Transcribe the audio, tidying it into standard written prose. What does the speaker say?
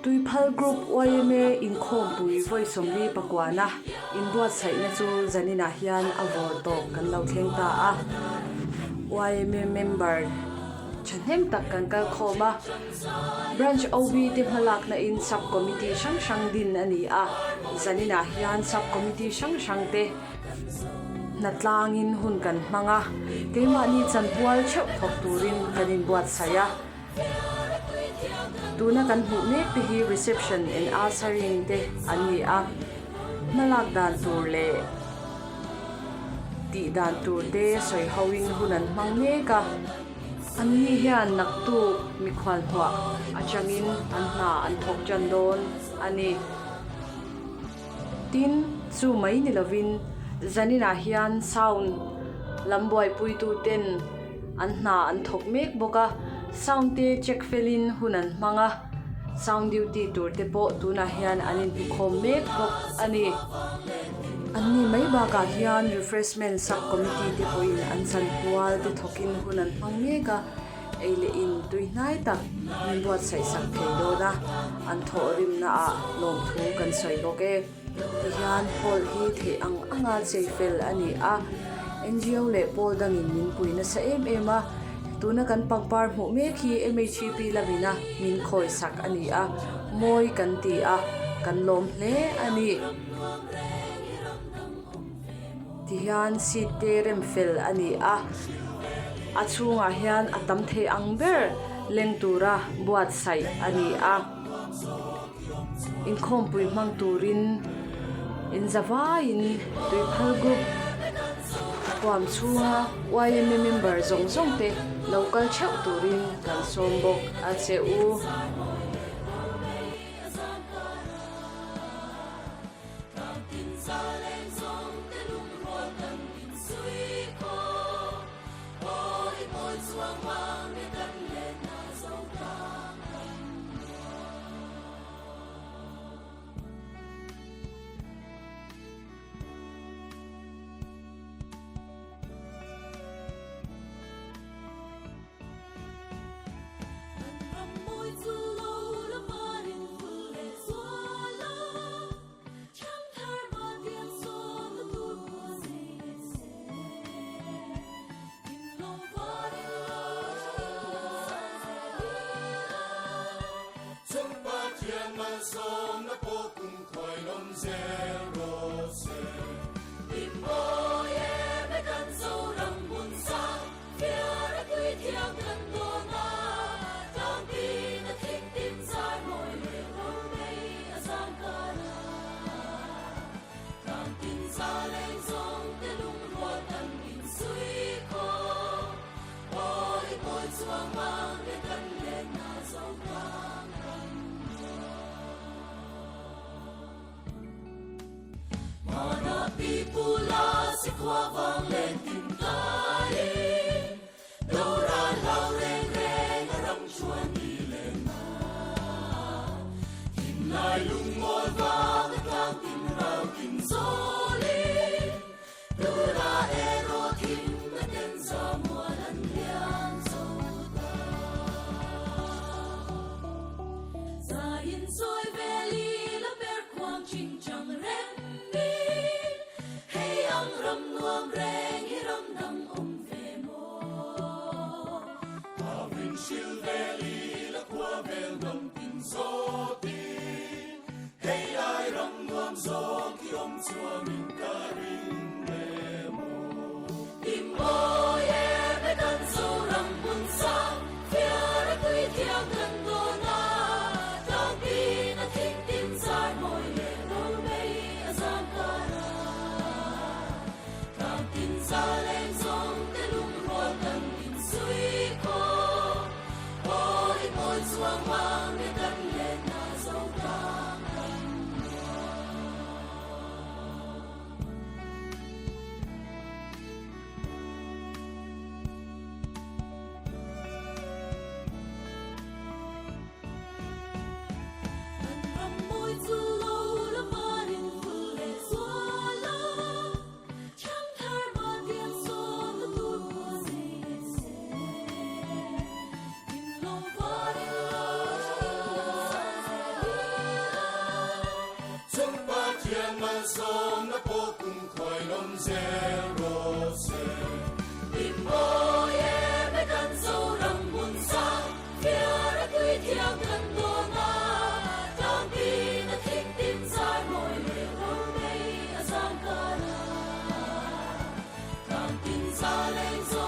Tuiphal Group YMA in khom pui voi somli pakwana in buat sai na chu zanina hian avor to kan lo thleng ta a YMA member chanem tak kan kal khoma branch OB te phalak na in sub committee sang din ani a zanina hian sub committee sang te natlangin hun kan manga keima ni chanpual cheu thok turin kanin buat saya tuna kan hu me hi reception and answering te ani a malak dan tur le ti dan tur te soi hawin hunan mangne ka anni hian naktu mi khwal hwa achangin anna an thok chandon ani tin chu mai ni lovin zanina hian sound lamboi puitu ten anna an thok mek boka sound te check felin hunan manga sound duty tur te po tuna hian anin khom mek bok ani anni mai ba ka hian refreshment sub committee te poin an san pual te thokin hunan mangmeka eile in tuinai tak min buat sai sak theido na an tho rim na a lom thu kan soi boke hian hol hi the anga cheifel ani a NGO le pol dangin min puina sa ema tuna kan pangpar mu me khi MHP lamina min khoi sak ani a moi kan ti a kan lom hle ani tihan si terem fel ani a achunga hian atam the angber lengtura buat sai ani a in khompui mang turin in zawa in tuiphal group kwam chunga YMA member zong te local cheu turin kan sombok a cheu Chuang zero se tim boye me kan zo ram mun sa phía đã tươi thiang kan do na tam tin na thik tin sai moi le lo nei a sang ka na tam tin sa lên zo